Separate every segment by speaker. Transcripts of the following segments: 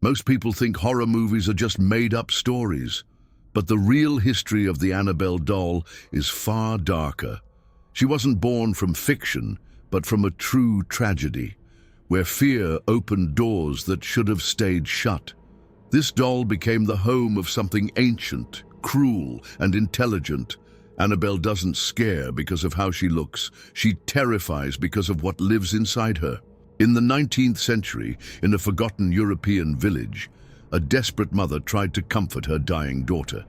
Speaker 1: Most people think horror movies are just made-up stories, but the real history of the Annabelle doll is far darker. She wasn't born from fiction, but from a true tragedy, where fear opened doors that should have stayed shut. This doll became the home of something ancient, cruel, and intelligent. Annabelle doesn't scare because of how she looks. She terrifies because of what lives inside her. In the 19th century, in a forgotten European village, a desperate mother tried to comfort her dying daughter.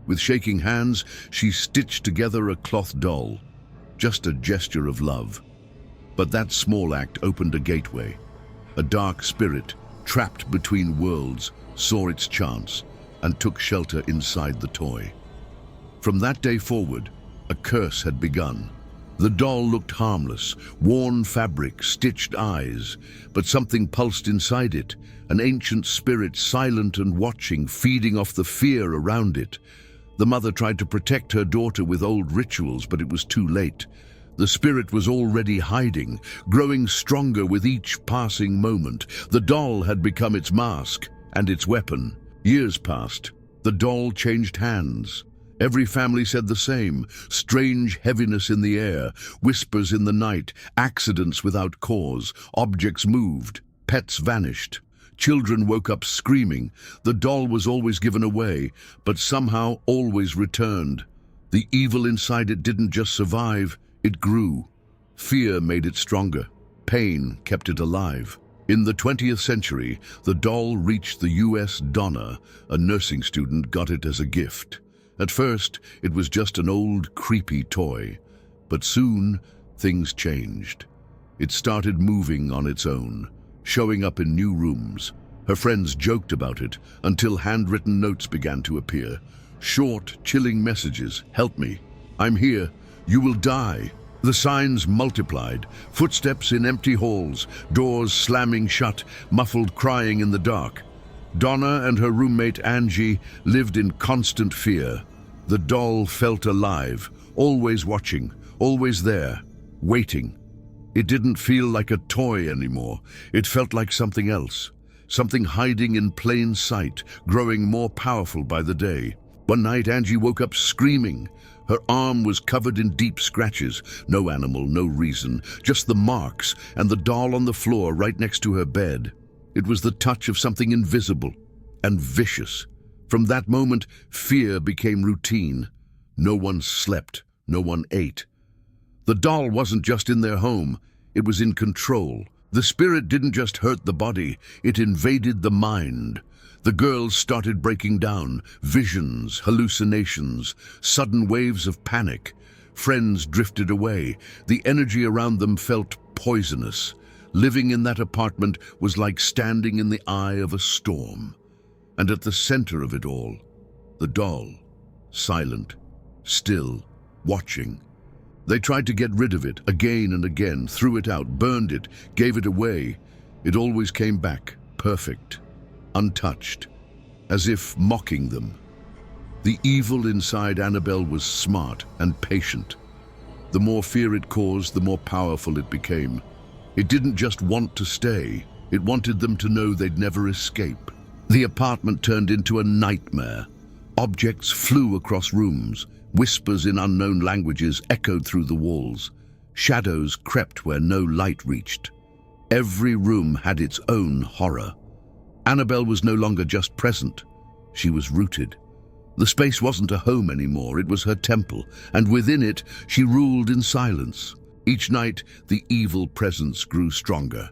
Speaker 1: With shaking hands, she stitched together a cloth doll, just a gesture of love. But that small act opened a gateway. A dark spirit, trapped between worlds, saw its chance and took shelter inside the toy. From that day forward, a curse had begun. The doll looked harmless, worn fabric, stitched eyes, but something pulsed inside it, an ancient spirit silent and watching, feeding off the fear around it. The mother tried to protect her daughter with old rituals, but it was too late. The spirit was already hiding, growing stronger with each passing moment. The doll had become its mask and its weapon. Years passed. The doll changed hands. Every family said the same. Strange heaviness in the air, whispers in the night, accidents without cause. Objects moved, pets vanished. Children woke up screaming. The doll was always given away, but somehow always returned. The evil inside it didn't just survive, it grew. Fear made it stronger. Pain kept it alive. In the 20th century, the doll reached the US. Donna, a nursing student, got it as a gift. At first, it was just an old, creepy toy, but soon things changed. It started moving on its own, showing up in new rooms. Her friends joked about it until handwritten notes began to appear. Short, chilling messages: "Help me. I'm here. You will die." The signs multiplied. Footsteps in empty halls, doors slamming shut, muffled crying in the dark. Donna and her roommate Angie lived in constant fear. The doll felt alive, always watching, always there, waiting. It didn't feel like a toy anymore. It felt like something else, something hiding in plain sight, growing more powerful by the day. One night, Angie woke up screaming. Her arm was covered in deep scratches. No animal, no reason, just the marks and the doll on the floor right next to her bed. It was the touch of something invisible and vicious. From that moment, fear became routine. No one slept, no one ate. The doll wasn't just in their home, it was in control. The spirit didn't just hurt the body, it invaded the mind. The girls started breaking down, visions, hallucinations, sudden waves of panic. Friends drifted away. The energy around them felt poisonous. Living in that apartment was like standing in the eye of a storm. And at the center of it all, the doll, silent, still, watching. They tried to get rid of it again and again, threw it out, burned it, gave it away. It always came back, perfect, untouched, as if mocking them. The evil inside Annabelle was smart and patient. The more fear it caused, the more powerful it became. It didn't just want to stay, it wanted them to know they'd never escape. The apartment turned into a nightmare. Objects flew across rooms. Whispers in unknown languages echoed through the walls. Shadows crept where no light reached. Every room had its own horror. Annabelle was no longer just present. She was rooted. The space wasn't a home anymore, it was her temple, and within it, she ruled in silence. Each night, the evil presence grew stronger.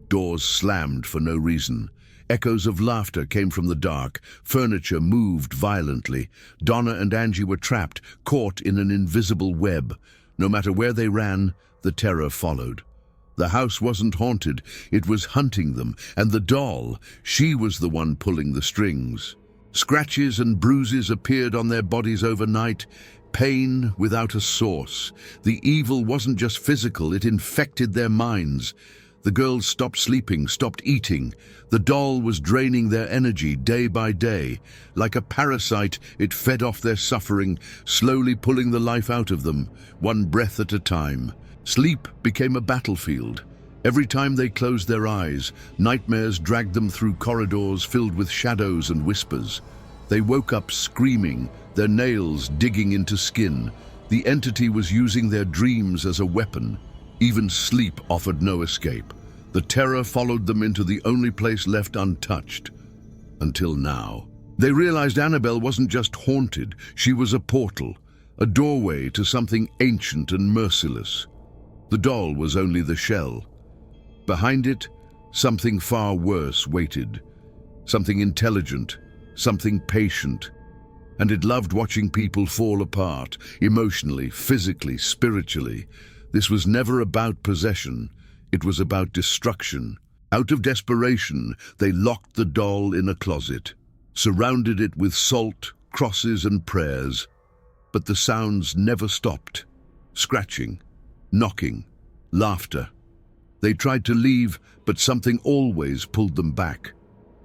Speaker 1: Doors slammed for no reason. Echoes of laughter came from the dark. Furniture moved violently. Donna and Angie were trapped, caught in an invisible web. No matter where they ran, the terror followed. The house wasn't haunted, it was hunting them, and the doll, she was the one pulling the strings. Scratches and bruises appeared on their bodies overnight, pain without a source. The evil wasn't just physical, it infected their minds. The girls stopped sleeping, stopped eating. The doll was draining their energy day by day. Like a parasite, it fed off their suffering, slowly pulling the life out of them, one breath at a time. Sleep became a battlefield. Every time they closed their eyes, nightmares dragged them through corridors filled with shadows and whispers. They woke up screaming, their nails digging into skin. The entity was using their dreams as a weapon. Even sleep offered no escape. The terror followed them into the only place left untouched. Until now. They realized Annabelle wasn't just haunted, she was a portal, a doorway to something ancient and merciless. The doll was only the shell. Behind it, something far worse waited. Something intelligent, something patient. And it loved watching people fall apart, emotionally, physically, spiritually. This was never about possession, it was about destruction. Out of desperation, they locked the doll in a closet, surrounded it with salt, crosses and prayers. But the sounds never stopped. Scratching, knocking, laughter. They tried to leave, but something always pulled them back.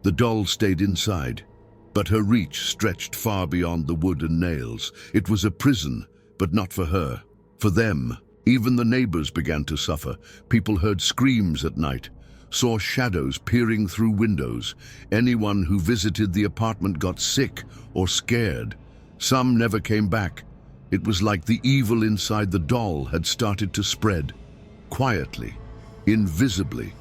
Speaker 1: The doll stayed inside, but her reach stretched far beyond the wood and nails. It was a prison, but not for her. For them. Even the neighbors began to suffer. People heard screams at night, saw shadows peering through windows. Anyone who visited the apartment got sick or scared. Some never came back. It was like the evil inside the doll had started to spread, quietly, invisibly,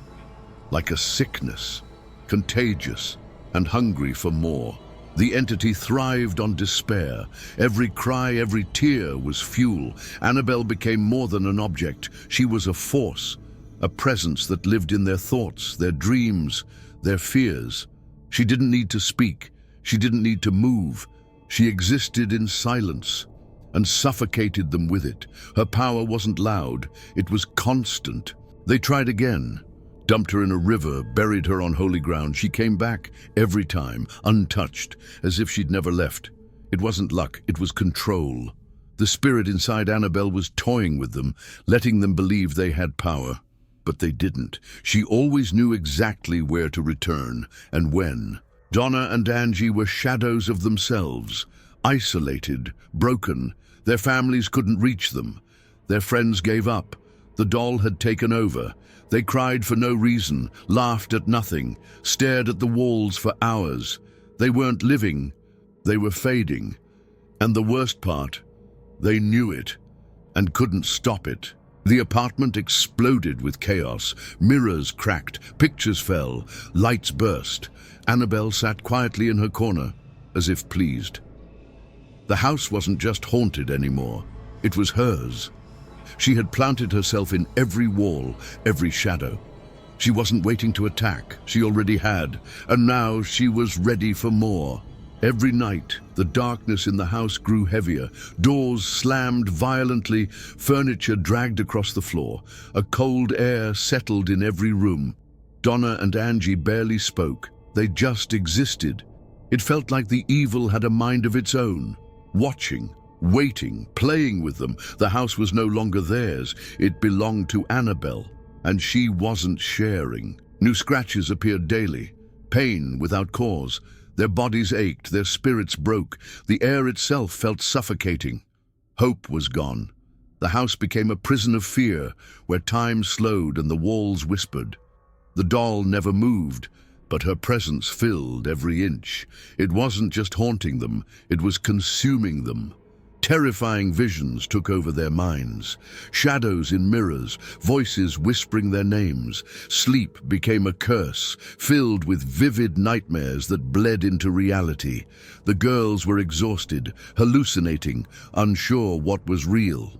Speaker 1: like a sickness, contagious and hungry for more. The entity thrived on despair. Every cry, every tear was fuel. Annabelle became more than an object. She was a force, a presence that lived in their thoughts, their dreams, their fears. She didn't need to speak. She didn't need to move. She existed in silence and suffocated them with it. Her power wasn't loud. It was constant. They tried again. Dumped her in a river, buried her on holy ground. She came back every time, untouched, as if she'd never left. It wasn't luck, it was control. The spirit inside Annabelle was toying with them, letting them believe they had power. But they didn't. She always knew exactly where to return, and when. Donna and Angie were shadows of themselves, isolated, broken. Their families couldn't reach them. Their friends gave up. The doll had taken over. They cried for no reason, laughed at nothing, stared at the walls for hours. They weren't living, they were fading. And the worst part, they knew it and couldn't stop it. The apartment exploded with chaos. Mirrors cracked, pictures fell, lights burst. Annabelle sat quietly in her corner, as if pleased. The house wasn't just haunted anymore, it was hers. She had planted herself in every wall, every shadow. She wasn't waiting to attack, she already had, and now she was ready for more. Every night, the darkness in the house grew heavier. Doors slammed violently, furniture dragged across the floor. A cold air settled in every room. Donna and Angie barely spoke. They just existed. It felt like the evil had a mind of its own, watching, waiting, playing with them. The house was no longer theirs. It belonged to Annabelle, and she wasn't sharing. New scratches appeared daily, pain without cause. Their bodies ached, their spirits broke. The air itself felt suffocating. Hope was gone. The house became a prison of fear, where time slowed and the walls whispered. The doll never moved, but her presence filled every inch. It wasn't just haunting them, it was consuming them. Terrifying visions took over their minds. Shadows in mirrors, voices whispering their names. Sleep became a curse, filled with vivid nightmares that bled into reality. The girls were exhausted, hallucinating, unsure what was real.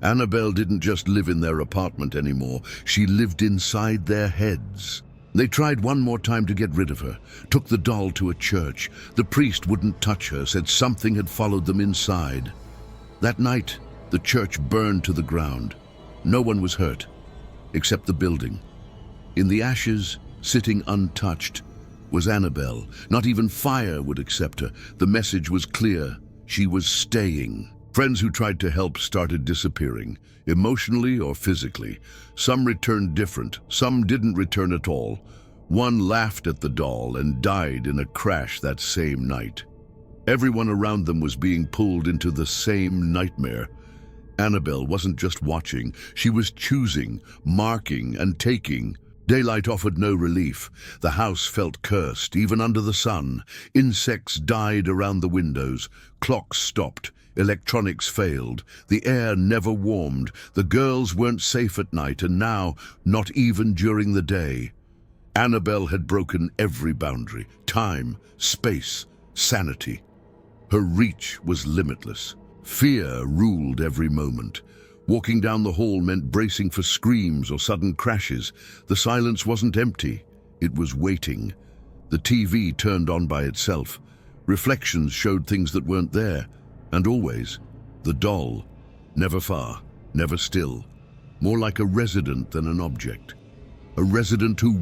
Speaker 1: Annabelle didn't just live in their apartment anymore, she lived inside their heads. They tried one more time to get rid of her, took the doll to a church. The priest wouldn't touch her, said something had followed them inside. That night, the church burned to the ground. No one was hurt, except the building. In the ashes, sitting untouched, was Annabelle. Not even fire would accept her. The message was clear. She was staying. Friends who tried to help started disappearing, emotionally or physically. Some returned different, some didn't return at all. One laughed at the doll and died in a crash that same night. Everyone around them was being pulled into the same nightmare. Annabelle wasn't just watching, she was choosing, marking, and taking. Daylight offered no relief. The house felt cursed, even under the sun. Insects died around the windows. Clocks stopped. Electronics failed. The air never warmed. The girls weren't safe at night, and now, not even during the day. Annabelle had broken every boundary: time, space, sanity. Her reach was limitless. Fear ruled every moment. Walking down the hall meant bracing for screams or sudden crashes. The silence wasn't empty. It was waiting. The TV turned on by itself. Reflections showed things that weren't there. And always, the doll. Never far, never still. More like a resident than an object. A resident who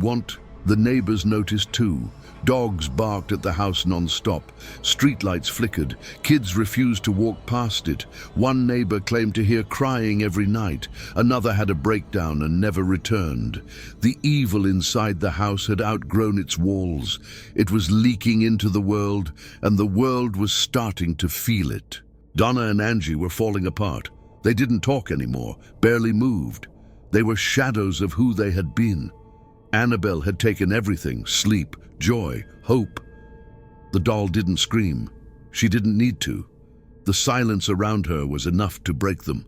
Speaker 1: the neighbors noticed too. Dogs barked at the house non-stop. Streetlights flickered. Kids refused to walk past it. One neighbor claimed to hear crying every night. Another had a breakdown and never returned. The evil inside the house had outgrown its walls. It was leaking into the world, and the world was starting to feel it. Donna and Angie were falling apart. They didn't talk anymore, barely moved. They were shadows of who they had been. Annabelle had taken everything: sleep, joy, hope. The doll didn't scream. She didn't need to. The silence around her was enough to break them.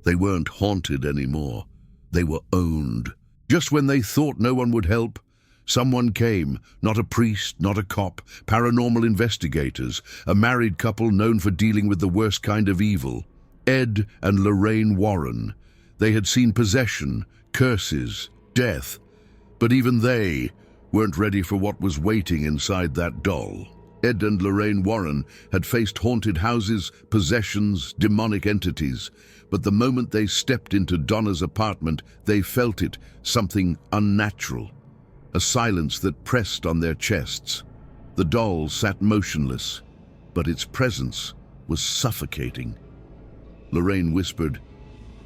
Speaker 1: They weren't haunted anymore. They were owned. Just when they thought no one would help, someone came. Not a priest, not a cop, paranormal investigators, a married couple known for dealing with the worst kind of evil. Ed and Lorraine Warren. They had seen possession, curses, death. But even they weren't ready for what was waiting inside that doll. Ed and Lorraine Warren had faced haunted houses, possessions, demonic entities. But the moment they stepped into Donna's apartment, they felt it, something unnatural. A silence that pressed on their chests. The doll sat motionless, but its presence was suffocating. Lorraine whispered,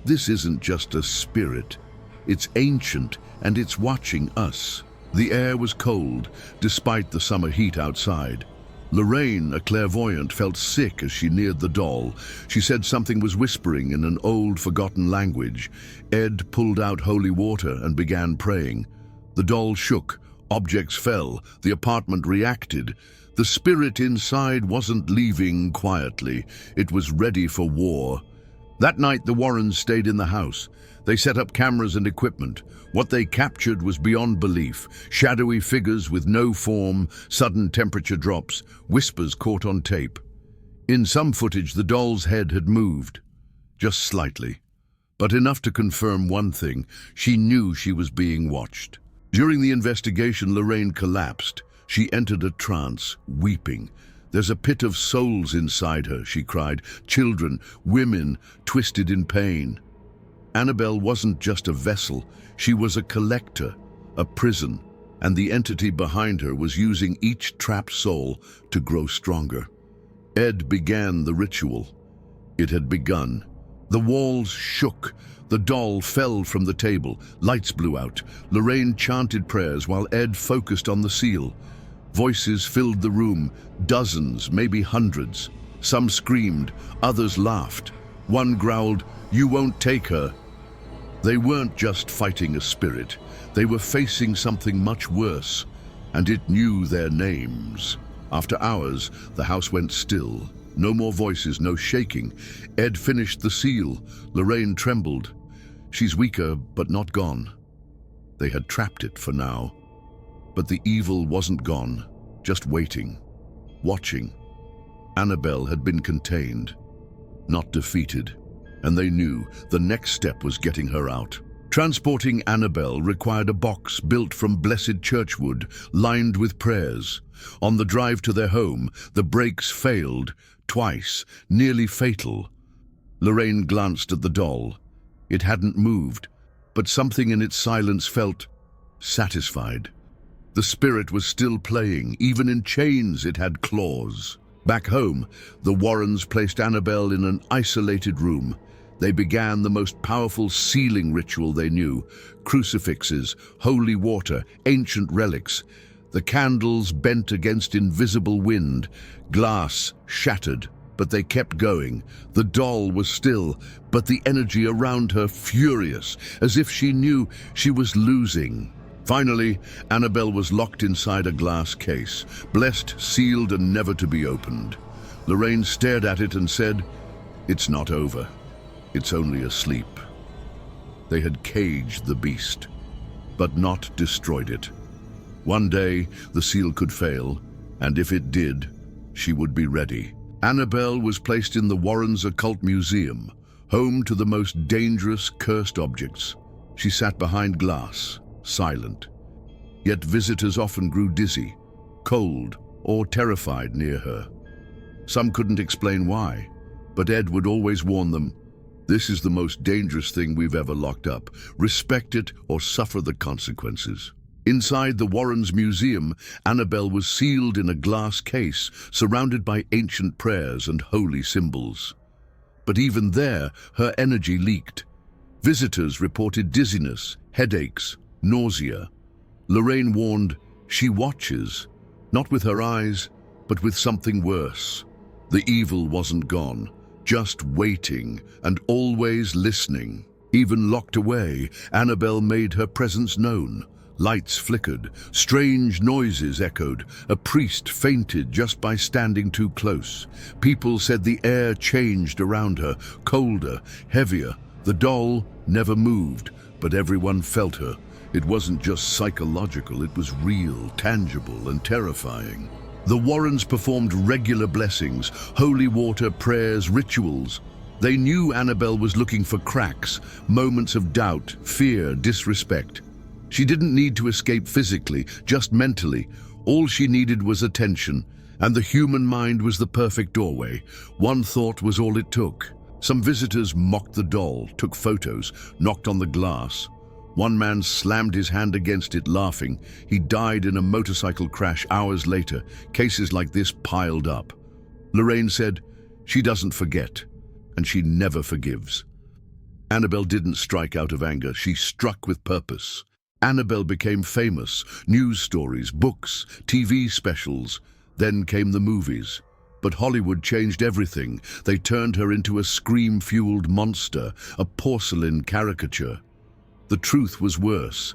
Speaker 1: "This isn't just a spirit. It's ancient, and it's watching us." The air was cold, despite the summer heat outside. Lorraine, a clairvoyant, felt sick as she neared the doll. She said something was whispering in an old, forgotten language. Ed pulled out holy water and began praying. The doll shook, objects fell, the apartment reacted. The spirit inside wasn't leaving quietly. It was ready for war. That night, the Warrens stayed in the house. They set up cameras and equipment. What they captured was beyond belief. Shadowy figures with no form, sudden temperature drops, whispers caught on tape. In some footage, the doll's head had moved, just slightly. But enough to confirm one thing: she knew she was being watched. During the investigation, Lorraine collapsed. She entered a trance, weeping. "There's a pit of souls inside her," she cried. "Children, women, twisted in pain." Annabelle wasn't just a vessel. She was a collector, a prison, and the entity behind her was using each trapped soul to grow stronger. Ed began the ritual. It had begun. The walls shook. The doll fell from the table. Lights blew out. Lorraine chanted prayers while Ed focused on the seal. Voices filled the room, dozens, maybe hundreds. Some screamed, others laughed. One growled, "You won't take her." They weren't just fighting a spirit. They were facing something much worse, and it knew their names. After hours, the house went still. No more voices, no shaking. Ed finished the seal. Lorraine trembled. "She's weaker, but not gone." They had trapped it for now. But the evil wasn't gone, just waiting, watching. Annabelle had been contained, not defeated. And they knew the next step was getting her out. Transporting Annabelle required a box built from blessed churchwood, lined with prayers. On the drive to their home, the brakes failed, twice, nearly fatal. Lorraine glanced at the doll. It hadn't moved, but something in its silence felt satisfied. The spirit was still playing. Even in chains, it had claws. Back home, the Warrens placed Annabelle in an isolated room. They began the most powerful sealing ritual they knew: crucifixes, holy water, ancient relics. The candles bent against invisible wind. Glass shattered. But they kept going. The doll was still, but the energy around her furious, as if she knew she was losing. Finally, Annabelle was locked inside a glass case, blessed, sealed, and never to be opened. Lorraine stared at it and said, "It's not over. It's only asleep." They had caged the beast, but not destroyed it. One day, the seal could fail, and if it did, she would be ready. Annabelle was placed in the Warrens Occult Museum, home to the most dangerous, cursed objects. She sat behind glass, silent. Yet visitors often grew dizzy, cold, or terrified near her. Some couldn't explain why, but Ed would always warn them, "This is the most dangerous thing we've ever locked up. Respect it or suffer the consequences." Inside the Warrens Museum, Annabelle was sealed in a glass case, surrounded by ancient prayers and holy symbols. But even there, her energy leaked. Visitors reported dizziness, headaches, nausea. Lorraine warned, "She watches, not with her eyes, but with something worse." The evil wasn't gone, just waiting and always listening. Even locked away, Annabelle made her presence known. Lights flickered, strange noises echoed. A priest fainted just by standing too close. People said the air changed around her, colder, heavier. The doll never moved, but everyone felt her. It wasn't just psychological, it was real, tangible, and terrifying. The Warrens performed regular blessings, holy water, prayers, rituals. They knew Annabelle was looking for cracks, moments of doubt, fear, disrespect. She didn't need to escape physically, just mentally. All she needed was attention, and the human mind was the perfect doorway. One thought was all it took. Some visitors mocked the doll, took photos, knocked on the glass. One man slammed his hand against it, laughing. He died in a motorcycle crash hours later. Cases like this piled up. Lorraine said, "She doesn't forget, and she never forgives." Annabelle didn't strike out of anger. She struck with purpose. Annabelle became famous. News stories, books, TV specials. Then came the movies. But Hollywood changed everything. They turned her into a scream-fueled monster, a porcelain caricature. The truth was worse.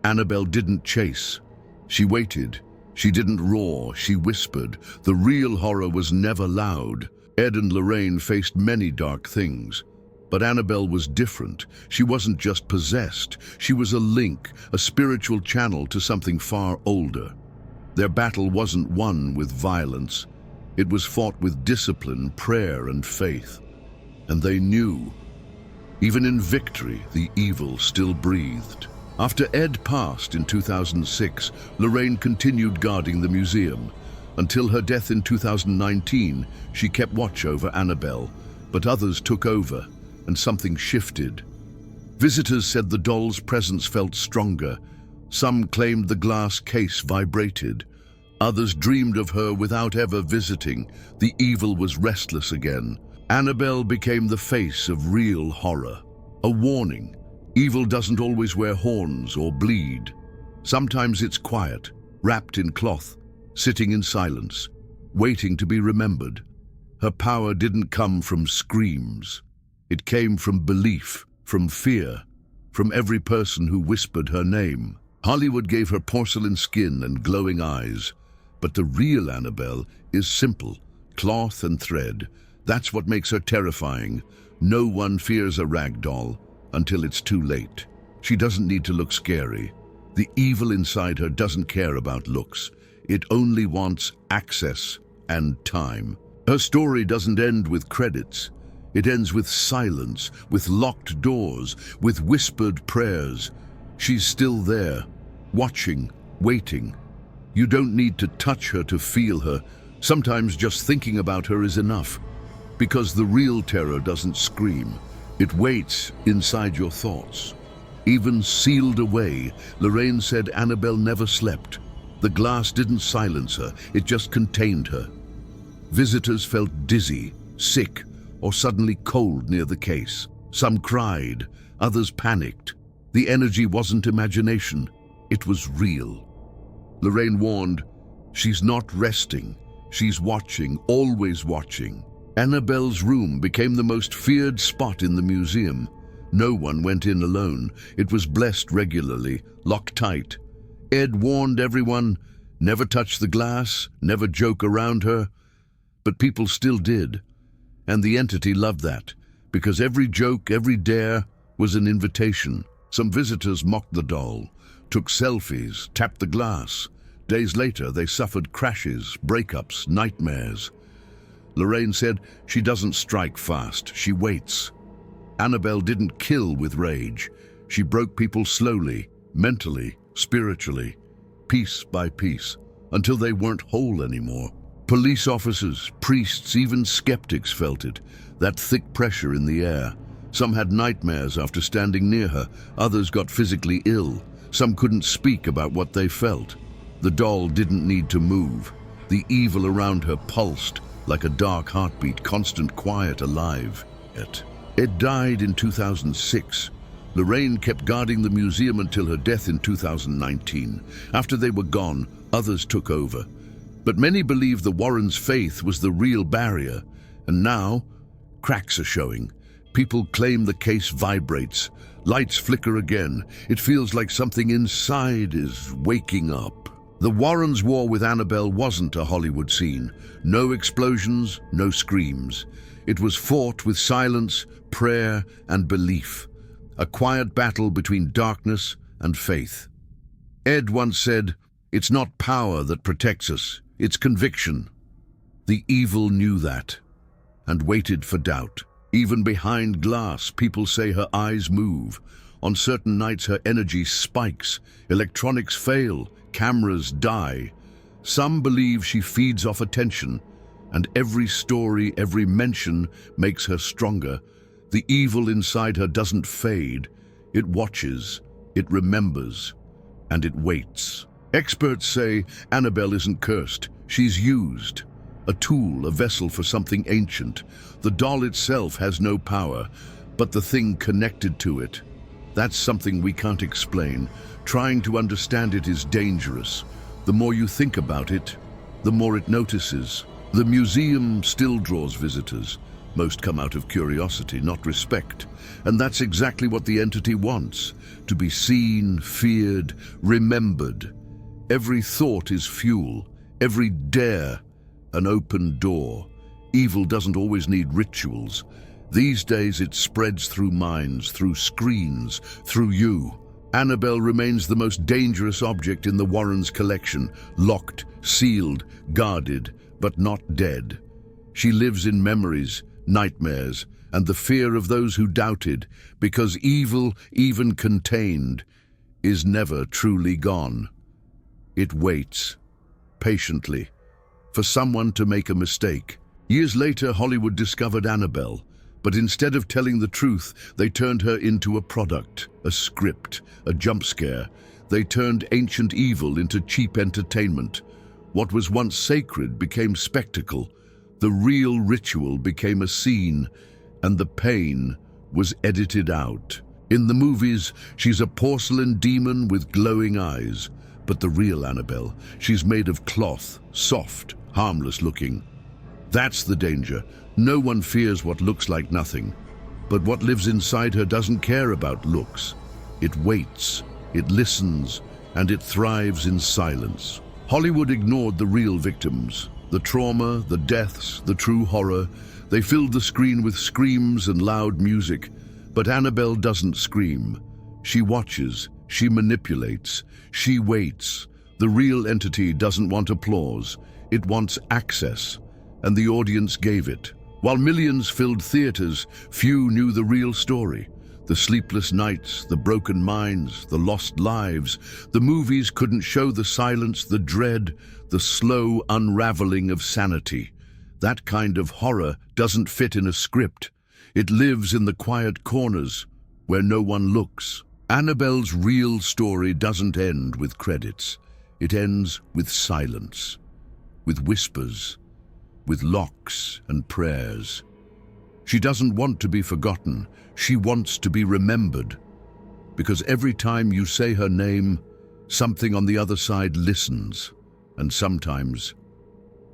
Speaker 1: Annabelle didn't chase. She waited. She didn't roar. She whispered. The real horror was never loud. Ed and Lorraine faced many dark things. But Annabelle was different. She wasn't just possessed. She was a link, a spiritual channel to something far older. Their battle wasn't won with violence. It was fought with discipline, prayer, and faith. And they knew. Even in victory, the evil still breathed. After Ed passed in 2006, Lorraine continued guarding the museum. Until her death in 2019, she kept watch over Annabelle, but others took over, and something shifted. Visitors said the doll's presence felt stronger. Some claimed the glass case vibrated. Others dreamed of her without ever visiting. The evil was restless again. Annabelle became the face of real horror. A warning. Evil doesn't always wear horns or bleed. Sometimes it's quiet, wrapped in cloth, sitting in silence, waiting to be remembered. Her power didn't come from screams. It came from belief, from fear, from every person who whispered her name. Hollywood gave her porcelain skin and glowing eyes. But the real Annabelle is simple, cloth and thread. That's what makes her terrifying. No one fears a rag doll until it's too late. She doesn't need to look scary. The evil inside her doesn't care about looks. It only wants access and time. Her story doesn't end with credits. It ends with silence, with locked doors, with whispered prayers. She's still there, watching, waiting. You don't need to touch her to feel her. Sometimes just thinking about her is enough. Because the real terror doesn't scream. It waits inside your thoughts. Even sealed away, Lorraine said Annabelle never slept. The glass didn't silence her, it just contained her. Visitors felt dizzy, sick, or suddenly cold near the case. Some cried, others panicked. The energy wasn't imagination, it was real. Lorraine warned, "She's not resting. She's watching, always watching." Annabelle's room became the most feared spot in the museum. No one went in alone. It was blessed regularly, locked tight. Ed warned everyone, never touch the glass, never joke around her. But people still did. And the entity loved that, because every joke, every dare was an invitation. Some visitors mocked the doll, took selfies, tapped the glass. Days later, they suffered crashes, breakups, nightmares. Lorraine said she doesn't strike fast, she waits. Annabelle didn't kill with rage. She broke people slowly, mentally, spiritually, piece by piece, until they weren't whole anymore. Police officers, priests, even skeptics felt it, that thick pressure in the air. Some had nightmares after standing near her. Others got physically ill. Some couldn't speak about what they felt. The doll didn't need to move. The evil around her pulsed like a dark heartbeat, constant quiet, alive. Ed died in 2006. Lorraine kept guarding the museum until her death in 2019. After they were gone, others took over. But many believe the Warrens' faith was the real barrier. And now, cracks are showing. People claim the case vibrates. Lights flicker again. It feels like something inside is waking up. The Warrens' war with Annabelle wasn't a Hollywood scene. No explosions, no screams. It was fought with silence, prayer, and belief. A quiet battle between darkness and faith. Ed once said, "It's not power that protects us, it's conviction." The evil knew that, and waited for doubt. Even behind glass, people say her eyes move. On certain nights, her energy spikes. Electronics fail. Cameras die. Some believe she feeds off attention, and every story, every mention makes her stronger. The evil inside her doesn't fade. It watches, it remembers, and it waits. Experts say Annabelle isn't cursed. She's used. A tool, a vessel for something ancient. The doll itself has no power, but the thing connected to it. That's something we can't explain. Trying to understand it is dangerous. The more you think about it, the more it notices. The museum still draws visitors. Most come out of curiosity, not respect. And that's exactly what the entity wants, to be seen, feared, remembered. Every thought is fuel, every dare an open door. Evil doesn't always need rituals. These days it spreads through minds, through screens, through you. Annabelle remains the most dangerous object in the Warrens' collection, locked, sealed, guarded, but not dead. She lives in memories, nightmares, and the fear of those who doubted, because evil, even contained, is never truly gone. It waits, patiently, for someone to make a mistake. Years later, Hollywood discovered Annabelle, but instead of telling the truth, they turned her into a product, a script, a jump scare. They turned ancient evil into cheap entertainment. What was once sacred became spectacle. The real ritual became a scene, and the pain was edited out. In the movies, she's a porcelain demon with glowing eyes. But the real Annabelle, she's made of cloth, soft, harmless looking. That's the danger. No one fears what looks like nothing. But what lives inside her doesn't care about looks. It waits, it listens, and it thrives in silence. Hollywood ignored the real victims, the trauma, the deaths, the true horror. They filled the screen with screams and loud music. But Annabelle doesn't scream. She watches, she manipulates, she waits. The real entity doesn't want applause. It wants access, and the audience gave it. While millions filled theaters, few knew the real story. The sleepless nights, the broken minds, the lost lives. The movies couldn't show the silence, the dread, the slow unraveling of sanity. That kind of horror doesn't fit in a script. It lives in the quiet corners, where no one looks. Annabelle's real story doesn't end with credits. It ends with silence, with whispers, with locks and prayers. She doesn't want to be forgotten. She wants to be remembered. Because every time you say her name, something on the other side listens, and sometimes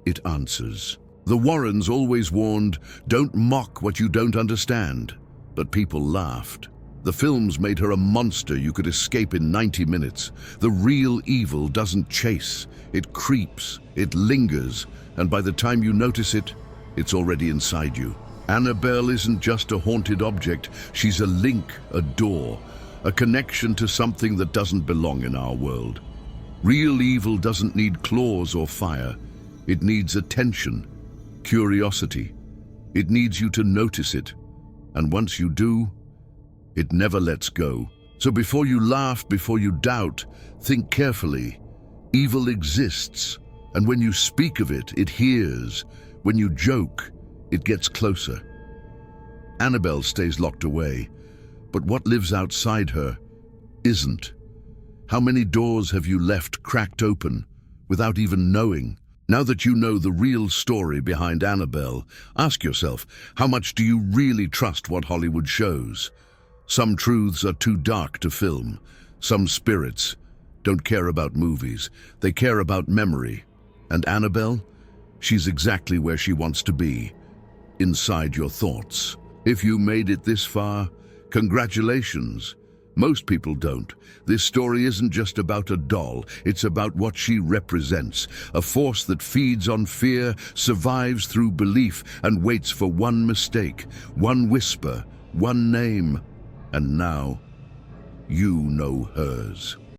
Speaker 1: it answers. The Warrens always warned, "Don't mock what you don't understand." But people laughed. The films made her a monster you could escape in 90 minutes. The real evil doesn't chase. It creeps, it lingers, and by the time you notice it, it's already inside you. Annabelle isn't just a haunted object. She's a link, a door, a connection to something that doesn't belong in our world. Real evil doesn't need claws or fire. It needs attention, curiosity. It needs you to notice it. And once you do, it never lets go. So before you laugh, before you doubt, think carefully. Evil exists, and when you speak of it, it hears. When you joke, it gets closer. Annabelle stays locked away, but what lives outside her isn't. How many doors have you left cracked open without even knowing? Now that you know the real story behind Annabelle, ask yourself, how much do you really trust what Hollywood shows? Some truths are too dark to film. Some spirits don't care about movies. They care about memory. And Annabelle? She's exactly where she wants to be, inside your thoughts. If you made it this far, congratulations. Most people don't. This story isn't just about a doll, it's about what she represents. A force that feeds on fear, survives through belief, and waits for one mistake, one whisper, one name. And now, you know hers.